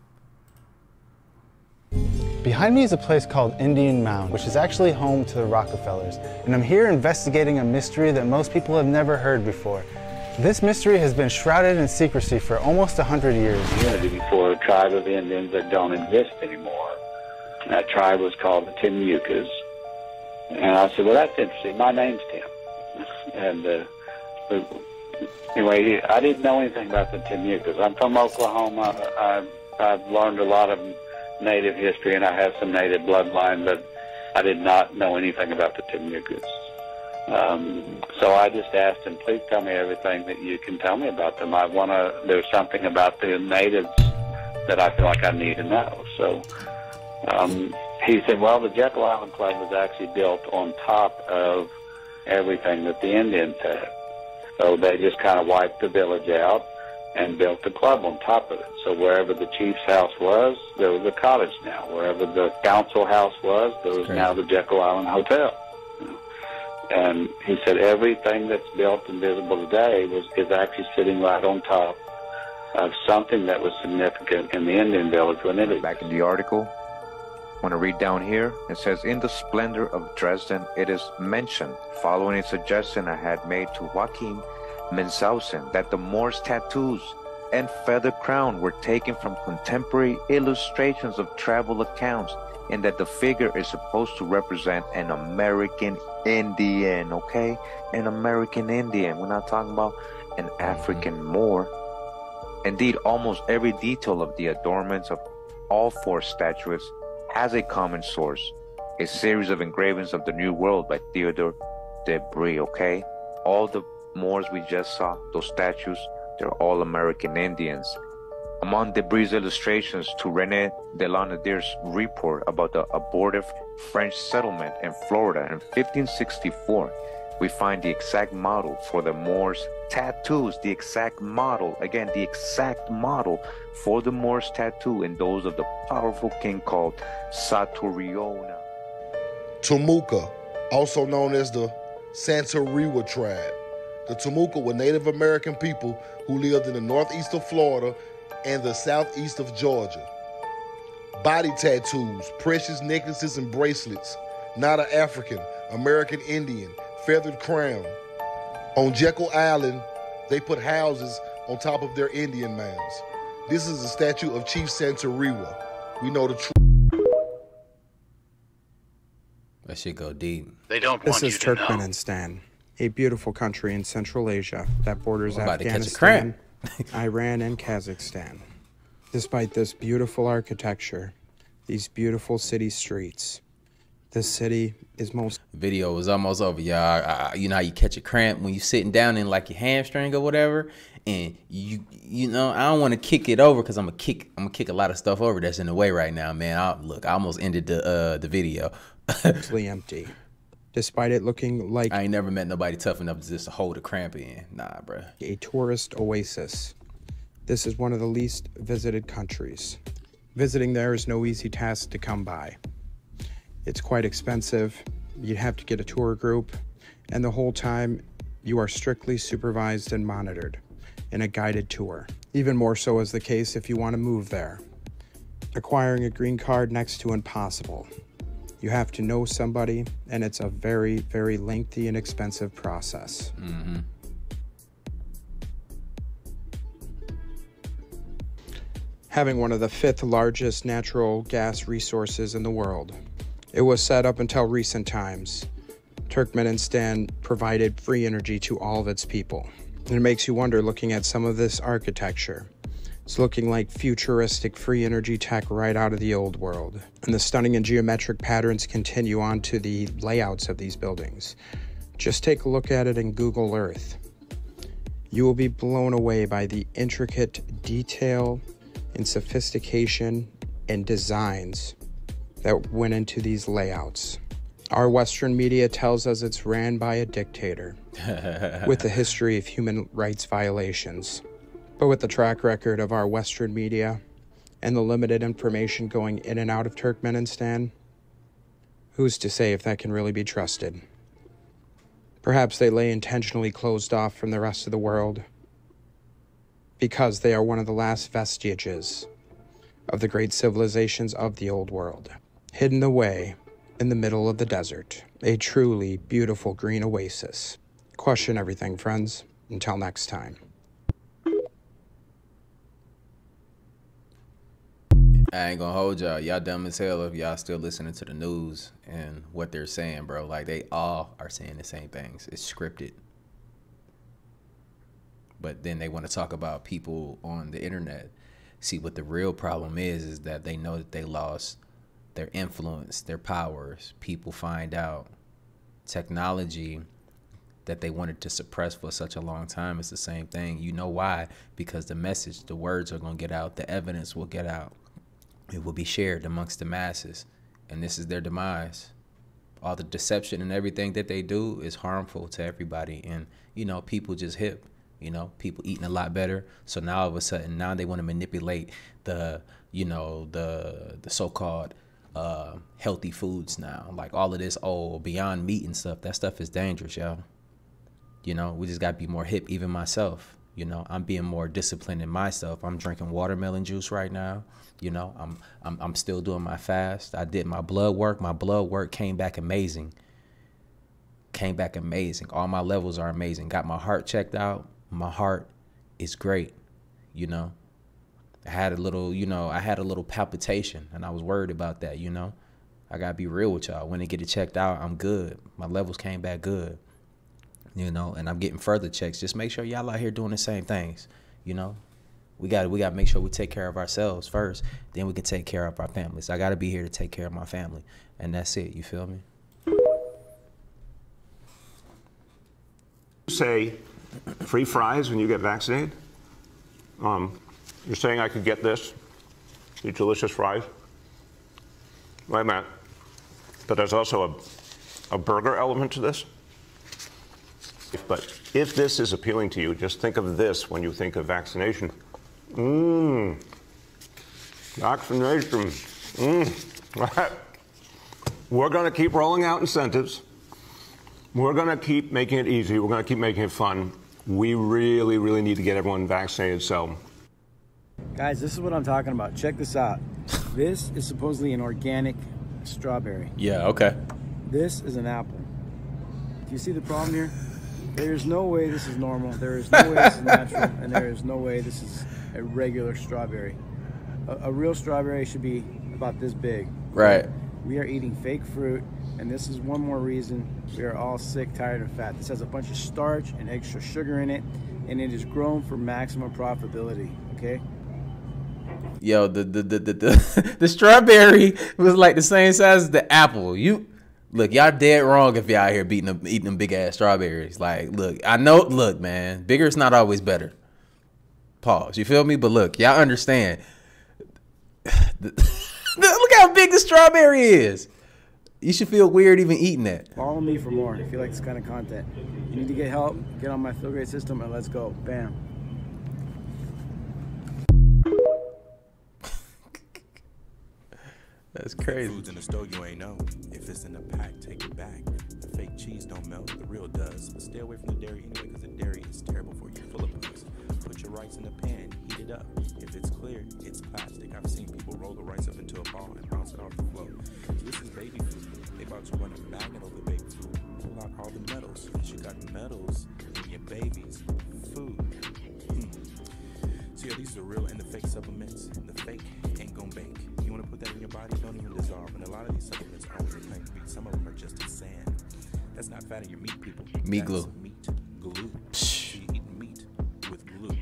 Behind me is a place called Indian Mound, which is actually home to the Rockefellers. And I'm here investigating a mystery that most people have never heard before. This mystery has been shrouded in secrecy for almost 100 years. Community for a tribe of Indians that don't exist anymore. That tribe was called the Timucas. And I said, well, that's interesting. My name's Tim. And anyway, I didn't know anything about the Timucas. I'm from Oklahoma. I've learned a lot of Native history, and I have some Native bloodline, but I did not know anything about the Timucas. So I just asked him, please tell me everything that you can tell me about them. There's something about the natives that I feel like I need to know. So he said, well, the Jekyll Island Club was actually built on top of everything that the Indians had. So they just kind of wiped the village out and built the club on top of it. So wherever the chief's house was, there was a cottage now. Wherever the council house was, there was now the Jekyll Island Hotel. And he said everything that's built and visible today is actually sitting right on top of something that was significant in the Indian village when it is. Back in the article, I want to read down here. It says, in the splendor of Dresden, it is mentioned, following a suggestion I had made to Joachim Munchausen, that the Moors' tattoos and feather crown were taken from contemporary illustrations of travel accounts, and that the figure is supposed to represent an American Indian, okay? An American Indian. We're not talking about an African Moor. Indeed, almost every detail of the adornments of all four statuettes has a common source, a series of engravings of the New World by Theodore de Brie, okay? All the Moors we just saw, those statues, they're all American Indians. Among Debris' illustrations to René de Lanaudière's report about the abortive French settlement in Florida in 1564, we find the exact model for the Moors' tattoos, the exact model, again, the exact model for the Moors' tattoo in those of the powerful king called Satouriona. Timucua, also known as the Santeria tribe. The Timucua were Native American people who lived in the northeast of Florida and the southeast of Georgia. Body tattoos, precious necklaces and bracelets, not an African, American Indian, feathered crown. On Jekyll Island, they put houses on top of their Indian mounds. This is a statue of Chief Santeria. We know the truth. That shit go deep. They don't This want is you to know. Turkmenistan, a beautiful country in Central Asia that borders I'm about to catch a Afghanistan, cramp. Iran, and Kazakhstan. Despite this beautiful architecture, these beautiful city streets, this city is most... Video was almost over, y'all. You know how you catch a cramp when you sitting down in like your hamstring or whatever, and you know I don't want to kick it over because I'm gonna kick a lot of stuff over that's in the way right now, man. I almost ended the video. mostly empty. Despite it looking like... I ain't never met nobody tough enough to just hold a cramp in. Nah, bruh. A tourist oasis. This is one of the least visited countries. Visiting there is no easy task to come by. It's quite expensive. You'd have to get a tour group, and the whole time you are strictly supervised and monitored in a guided tour. Even more so is the case if you want to move there. Acquiring a green card next to impossible. You have to know somebody, and it's a very, very lengthy and expensive process. Mm-hmm. Having one of the 5th largest natural gas resources in the world, it was said up until recent times, Turkmenistan provided free energy to all of its people. And it makes you wonder, looking at some of this architecture, it's looking like futuristic free energy tech right out of the old world. And the stunning and geometric patterns continue on to the layouts of these buildings. Just take a look at it in Google Earth. You will be blown away by the intricate detail and sophistication and designs that went into these layouts. Our Western media tells us it's ran by a dictator with a history of human rights violations. But with the track record of our Western media and the limited information going in and out of Turkmenistan, who's to say if that can really be trusted? Perhaps they lay intentionally closed off from the rest of the world because they are one of the last vestiges of the great civilizations of the old world, hidden away in the middle of the desert, a truly beautiful green oasis. Question everything, friends. Until next time. I ain't gonna hold y'all. Y'all dumb as hell if y'all still listening to the news and what they're saying, bro. Like, they all are saying the same things. It's scripted. But then they want to talk about people on the internet. See, what the real problem is that they know that they lost their influence, their powers. People find out technology that they wanted to suppress for such a long time is the same thing. You know why? Because the message, the words are gonna get out, the evidence will get out. It will be shared amongst the masses, and this is their demise. All the deception and everything that they do is harmful to everybody, and you know, people just hip. You know, people eating a lot better, so now all of a sudden, now they want to manipulate the, you know, the so-called healthy foods now. Like all of this, Beyond Meat and stuff. That stuff is dangerous, y'all. You know, we just gotta be more hip. Even myself, you know, I'm being more disciplined in myself. I'm drinking watermelon juice right now. You know, I'm still doing my fast. I did my blood work. My blood work came back amazing. Came back amazing. All my levels are amazing. Got my heart checked out. My heart is great. You know, I had a little palpitation, and I was worried about that. You know, I gotta be real with y'all. When they get it checked out, I'm good. My levels came back good. You know, and I'm getting further checks. Just make sure y'all out here doing the same things. You know, we gotta make sure we take care of ourselves first. Then we can take care of our families. I gotta be here to take care of my family, and that's it. You feel me? Say free fries when you get vaccinated. You're saying I could get these delicious fries? Wait a minute. But there's also a burger element to this. But if this is appealing to you, just think of this when you think of vaccination. Vaccination. We're going to keep rolling out incentives. We're going to keep making it easy. We're going to keep making it fun. We really, really need to get everyone vaccinated. So, guys, this is what I'm talking about. Check this out. This is supposedly an organic strawberry. Yeah, okay. This is an apple. Do you see the problem here? There's no way this is normal. There is no way this is natural. And there is no way this is a regular strawberry. A real strawberry should be about this big. Right. We are eating fake fruit, and this is one more reason we are all sick, tired, and fat. This has a bunch of starch and extra sugar in it, and it is grown for maximum profitability, okay? Yo, the strawberry was like the same size as the apple. Look, y'all dead wrong if y'all out here eating them big ass strawberries. Like, look, I know, look, man, bigger is not always better. Pause. You feel me? But look, y'all understand. Look how big the strawberry is. You should feel weird even eating that. Follow me for more if you like this kind of content. You need to get help, get on my Feel Great system, and let's go. Bam. That's crazy. Foods in the store you ain't know. If it's in a pack, take it back. The fake cheese don't melt, the real does. But stay away from the dairy anyway, because the dairy is terrible for you, full of bugs. Put your rice in the pan, heat it up. If it's clear, it's plastic. I've seen people roll the rice up into a ball and bounce it off the floor. This is baby food. They about to run a magnet over the baby food. Pull out all the metals. You got metals in your baby's food. So yeah, these are real and the fake supplements. The fake ain't gonna bake. You wanna put that in your body, don't even dissolve. And a lot of these supplements aren't really plain meat. Some of them are just in sand. That's not fat in your meat, people. Meat glue. Meat glue. So you eat meat with glue.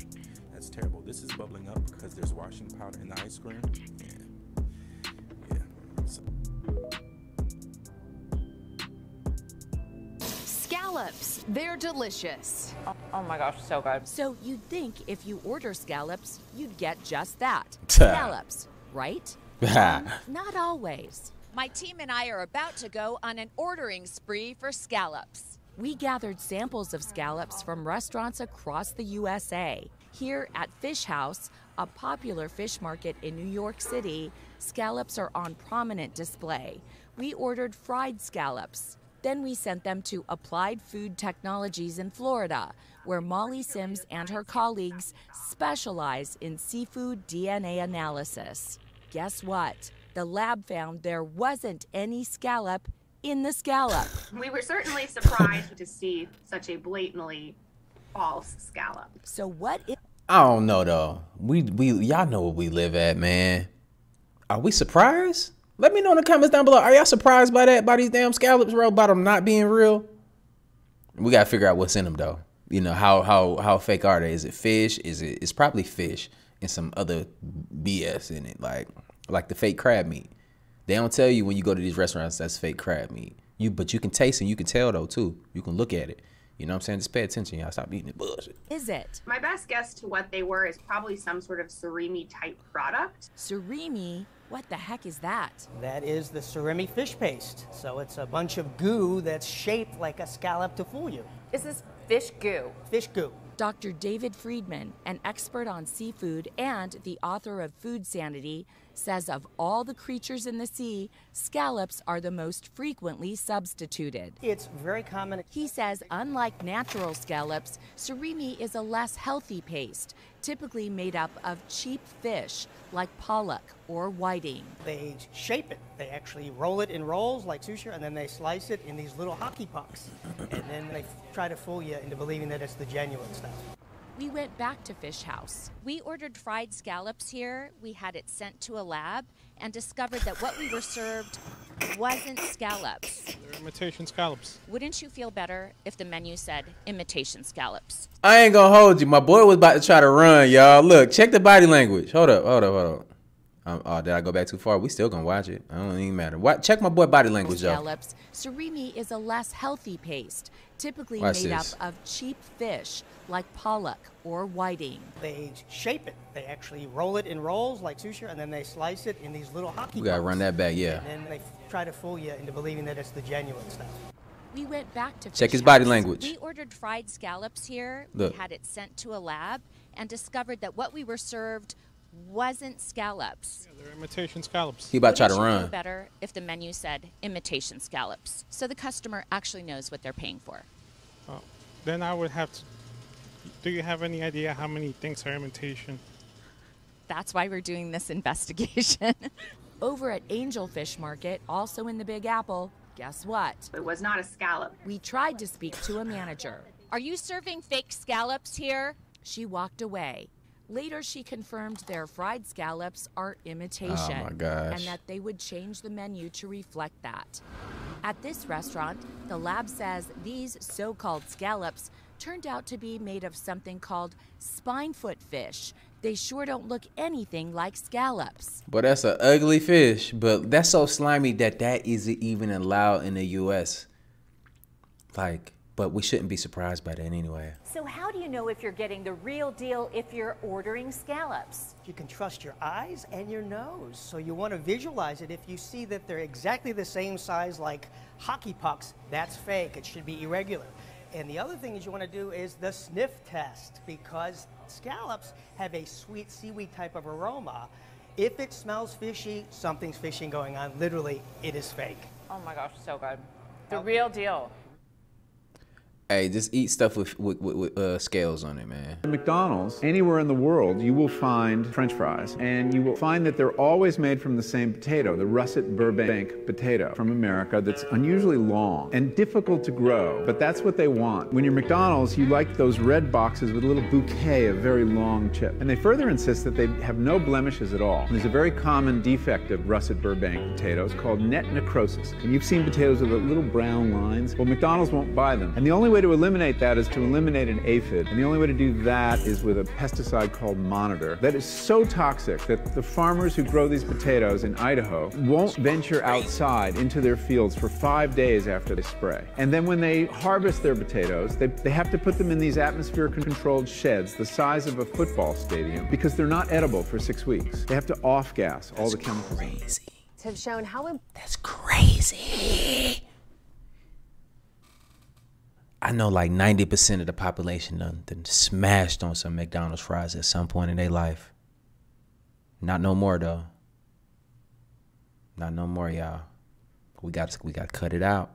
That's terrible. This is bubbling up because there's washing powder in the ice cream. Scallops, they're delicious. Oh my gosh, so good. So you'd think if you order scallops, you'd get just that. Scallops, right? Not always. My team and I are about to go on an ordering spree for scallops. We gathered samples of scallops from restaurants across the USA. Here at Fish House, a popular fish market in New York City, scallops are on prominent display. We ordered fried scallops. Then we sent them to Applied Food Technologies in Florida, where Molly Sims and her colleagues specialize in seafood DNA analysis. Guess what? The lab found there wasn't any scallop in the scallop. We were certainly surprised to see such a blatantly false scallop. So what if... I don't know though. Y'all know where we live at, man. Are we surprised? Let me know in the comments down below. Are y'all surprised by that? By these damn scallops, bro? By them not being real? We gotta figure out what's in them though. You know, how fake are they? Is it fish? It's probably fish and some other BS in it, like the fake crab meat. They don't tell you when you go to these restaurants that's fake crab meat. But you can taste and you can tell though too. You can look at it. You know what I'm saying? Just pay attention, y'all. Stop eating the bullshit. Is it? My best guess to what they were is probably some sort of surimi type product. Surimi? What the heck is that? That is the surimi fish paste. So it's a bunch of goo that's shaped like a scallop to fool you. Is this fish goo? Fish goo. Dr. David Friedman, an expert on seafood and the author of Food Sanity, says of all the creatures in the sea, scallops are the most frequently substituted. It's very common. He says unlike natural scallops, surimi is a less healthy paste, typically made up of cheap fish like pollock or whiting. They shape it. They actually roll it in rolls like sushi, and then they slice it in these little hockey pucks. And then they try to fool you into believing that it's the genuine stuff. We went back to Fish House. We ordered fried scallops here. We had it sent to a lab and discovered that what we were served wasn't scallops. They're imitation scallops. Wouldn't you feel better if the menu said imitation scallops? I ain't gonna hold you. My boy was about to try to run, y'all. Look, check the body language. Hold up. Oh, did I go back too far? We still gonna watch it. I don't even matter. Check my boy body language, y'all. Scallops, surimi is a less healthy paste, typically Watch made this. up of cheap fish like pollock or whiting. They shape it. They actually roll it in rolls like sushi, and then they slice it in these little hockey We gotta pucks. run that back, yeah. And then they try to fool you into believing that it's the genuine stuff. We went back to Check Fish his body House. language. We ordered fried scallops here. Look. We had it sent to a lab and discovered that what we were served wasn't scallops. Yeah, they're imitation scallops. He about to try to Wouldn't you run. feel better if the menu said imitation scallops, so the customer actually knows what they're paying for. Oh, then I would have to. Do you have any idea how many things are imitation? That's why we're doing this investigation. Over at Angel Fish Market, also in the Big Apple, guess what? It was not a scallop. We tried to speak to a manager. Are you serving fake scallops here? She walked away. Later, she confirmed their fried scallops are imitation. Oh, my gosh. And that they would change the menu to reflect that. At this restaurant, the lab says these so-called scallops turned out to be made of something called spinefoot fish. They sure don't look anything like scallops. But that's an ugly fish. But that's so slimy that isn't even allowed in the U.S. But we shouldn't be surprised by that anyway. So how do you know if you're getting the real deal if you're ordering scallops? You can trust your eyes and your nose. So you want to visualize it. If you see that they're exactly the same size like hockey pucks, that's fake. It should be irregular. And the other thing is you want to do is the sniff test, because scallops have a sweet seaweed type of aroma. If it smells fishy, something's fishy going on. Literally, it is fake. Oh my gosh, so good. The real deal. Hey, just eat stuff with scales on it, man. At McDonald's, anywhere in the world, you will find French fries, and you will find that they're always made from the same potato, the russet Burbank potato from America, that's unusually long and difficult to grow, but that's what they want. When you're McDonald's, you like those red boxes with a little bouquet of very long chips. And they further insist that they have no blemishes at all. And there's a very common defect of russet Burbank potatoes called net necrosis. And you've seen potatoes with little brown lines. Well, McDonald's won't buy them. And the only way to eliminate that is to eliminate an aphid. And the only way to do that is with a pesticide called Monitor that is so toxic that the farmers who grow these potatoes in Idaho won't venture outside into their fields for 5 days after they spray. And then when they harvest their potatoes, they have to put them in these atmosphere-controlled sheds the size of a football stadium because they're not edible for 6 weeks. They have to off-gas all the chemicals in them. Have shown how That's crazy. I know like 90% of the population done smashed on some McDonald's fries at some point in their life. Not no more though. Not no more, y'all. We got to cut it out.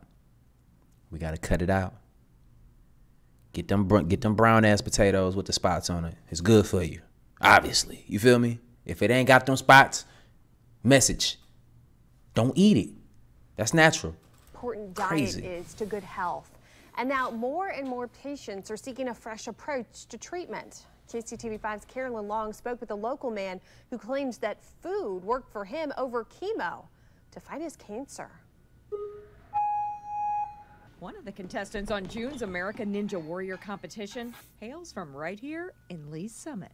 We got to cut it out. Get them brown ass potatoes with the spots on it. It's good for you, obviously. You feel me? If it ain't got them spots, message. Don't eat it. That's natural. important diet Crazy. is to good health. And now more and more patients are seeking a fresh approach to treatment. KCTV5's Carolyn Long spoke with a local man who claims that food worked for him over chemo to fight his cancer. One of the contestants on June's American Ninja Warrior competition hails from right here in Lee's Summit.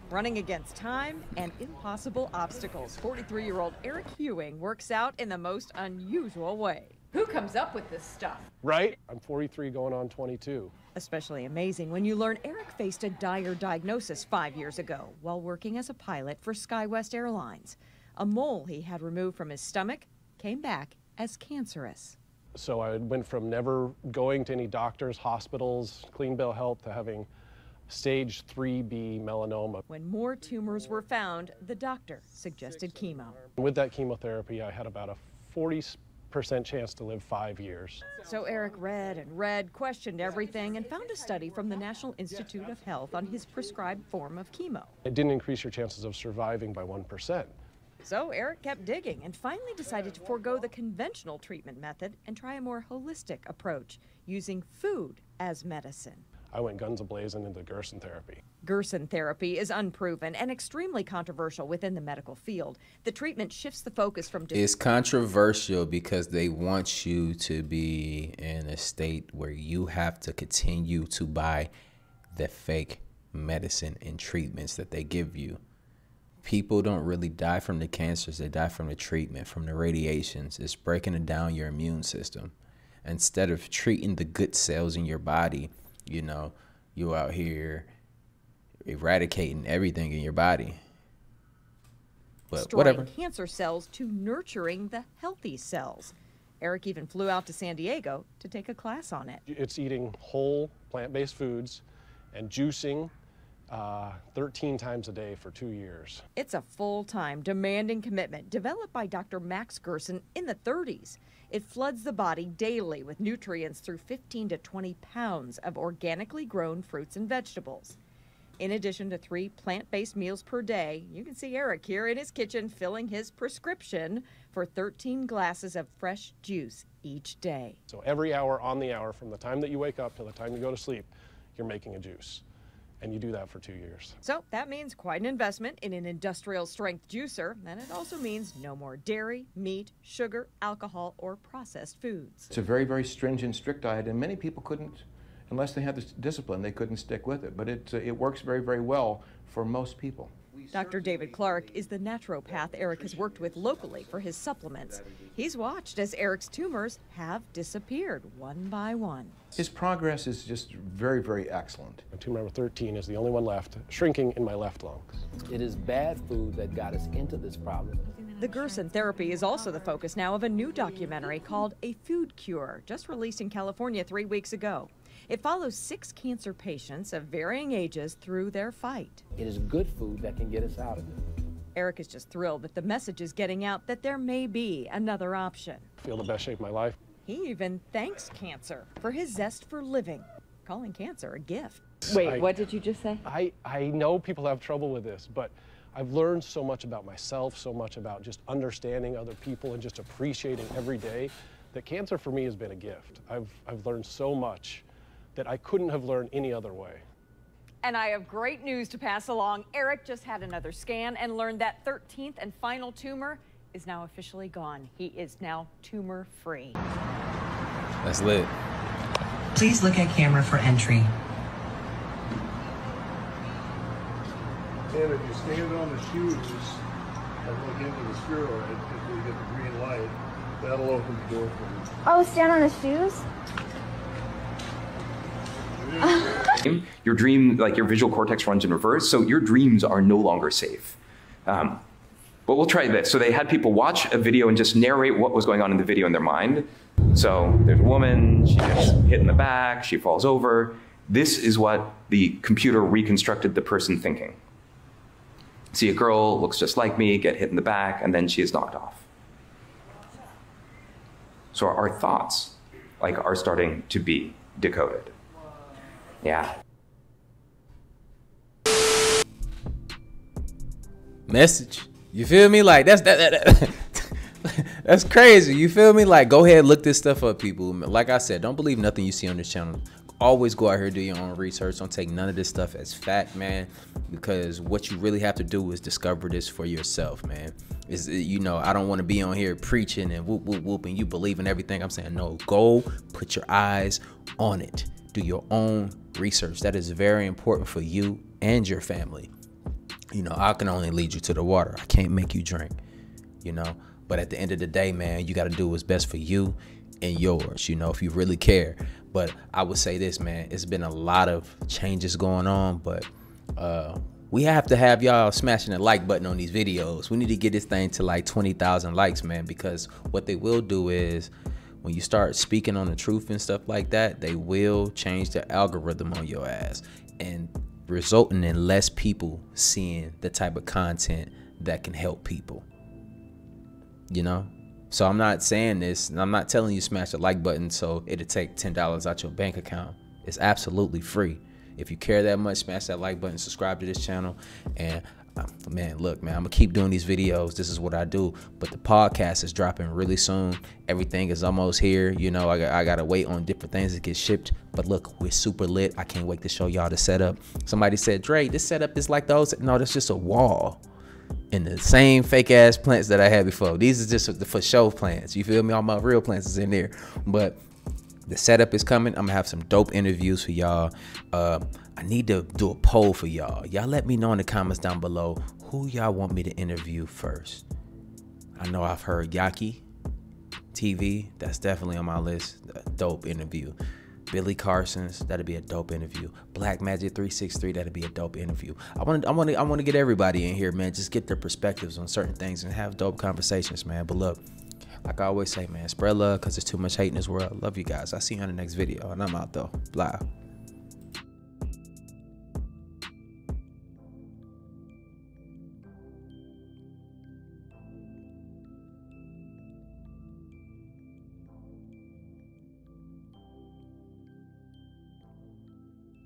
Running against time and impossible obstacles, 43-year-old Eric Hewing works out in the most unusual way. Who comes up with this stuff? Right? I'm 43 going on 22. Especially amazing when you learn Eric faced a dire diagnosis 5 years ago while working as a pilot for SkyWest Airlines. A mole he had removed from his stomach came back as cancerous. So I went from never going to any doctors, hospitals, clean bill of health, to having stage 3B melanoma. When more tumors were found, the doctor suggested chemo. With that chemotherapy, I had about a 40% chance to live 5 years. So Eric read and read, questioned everything, and found a study from the National Institute of Health on his prescribed form of chemo. It didn't increase your chances of surviving by 1%. So Eric kept digging and finally decided to forego the conventional treatment method and try a more holistic approach, using food as medicine. I went guns a-blazing into Gerson therapy. Gerson therapy is unproven and extremely controversial within the medical field. The treatment shifts the focus from... It's controversial because they want you to be in a state where you have to continue to buy the fake medicine and treatments that they give you. People don't really die from the cancers, they die from the treatment, from the radiations. It's breaking down your immune system. Instead of treating the good cells in your body, you know, you're out here eradicating everything in your body. But destroying whatever. Cancer cells to nurturing the healthy cells. Eric even flew out to San Diego to take a class on it. It's eating whole plant-based foods and juicing 13 times a day for 2 years. It's a full-time, demanding commitment developed by Dr. Max Gerson in the 30s. It floods the body daily with nutrients through 15 to 20 pounds of organically grown fruits and vegetables. In addition to 3 plant-based meals per day, you can see Eric here in his kitchen filling his prescription for 13 glasses of fresh juice each day. So every hour on the hour, from the time that you wake up till the time you go to sleep, you're making a juice. And you do that for 2 years. So that means quite an investment in an industrial strength juicer, and it also means no more dairy, meat, sugar, alcohol, or processed foods. It's a very, very stringent, strict diet, and many people couldn't, unless they had this discipline, they couldn't stick with it. But it works very, very well for most people. Dr. David Clark is the naturopath Eric has worked with locally for his supplements. He's watched as Eric's tumors have disappeared one by one. His progress is just very, very excellent. Tumor number 13 is the only one left, shrinking in my left lung. It is bad food that got us into this problem. The Gerson therapy is also the focus now of a new documentary called A Food Cure, just released in California 3 weeks ago. It follows 6 cancer patients of varying ages through their fight. It is good food that can get us out of it. Eric is just thrilled that the message is getting out that there may be another option. I feel the best shape of my life. He even thanks cancer for his zest for living, calling cancer a gift. Wait, what did you just say? I know people have trouble with this, but I've learned so much about myself, so much about just understanding other people and just appreciating every day, that cancer for me has been a gift. I've learned so much that I couldn't have learned any other way. And I have great news to pass along. Eric just had another scan and learned that 13th and final tumor is now officially gone. He is now tumor-free. That's lit. Please look at camera for entry. And if you stand on the shoes and look into the spheroid, if we get the green light, that'll open the door for you. Oh, stand on the shoes? Your dream, like your visual cortex runs in reverse, so your dreams are no longer safe. But we'll try this. So they had people watch a video and just narrate what was going on in the video in their mind. So there's a woman, she gets hit in the back, she falls over. This is what the computer reconstructed the person thinking. See a girl, looks just like me, get hit in the back, and then she is knocked off. So our thoughts, are starting to be decoded. Yeah. Message. You feel me? Like that's That's crazy. You feel me? Like, go ahead, look this stuff up, people. Like I said, don't believe nothing you see on this channel. Always go out here, do your own research. Don't take none of this stuff as fact, man, because what you really have to do is discover this for yourself, man. Is, you know, I don't want to be on here preaching and whoop, whoop, whoop, and you believe in everything I'm saying. No, go put your eyes on it. Do your own research. That is very important for you and your family. You know, I can only lead you to the water. I can't make you drink, you know. But at the end of the day, man, you got to do what's best for you and yours, you know, if you really care. But I would say this, man, it's been a lot of changes going on, but we have to have y'all smashing the like button on these videos. We need to get this thing to like 20,000 likes, man, because what they will do is when you start speaking on the truth and stuff like that, they will change the algorithm on your ass and resulting in less people seeing the type of content that can help people, you know? So I'm not saying this, and I'm not telling you smash the like button so it'll take $10 out your bank account. It's absolutely free. If you care that much, smash that like button, subscribe to this channel, and man, look, man, I'm gonna keep doing these videos. This is what I do, but the podcast is dropping really soon. Everything is almost here. You know, I gotta wait on different things to get shipped, but look, we're super lit. I can't wait to show y'all the setup. Somebody said, Dre, this setup is like those. No, that's just a wall and the same fake ass plants that I had before. These are just the for show plants. You feel me? All my real plants is in there. But the setup is coming. I'm gonna have some dope interviews for y'all. I need to do a poll for y'all. Y'all let me know in the comments down below who y'all want me to interview first. I know I've heard Yaki TV. That's definitely on my list. A dope interview. Billy Carson's, that'd be a dope interview. Black Magic 363, that'd be a dope interview. I want to get everybody in here, man. Just get their perspectives on certain things and have dope conversations, man. But look, like I always say, man, spread love because there's too much hate in this world. Love you guys. I'll see you on the next video, and I'm out though. Bye.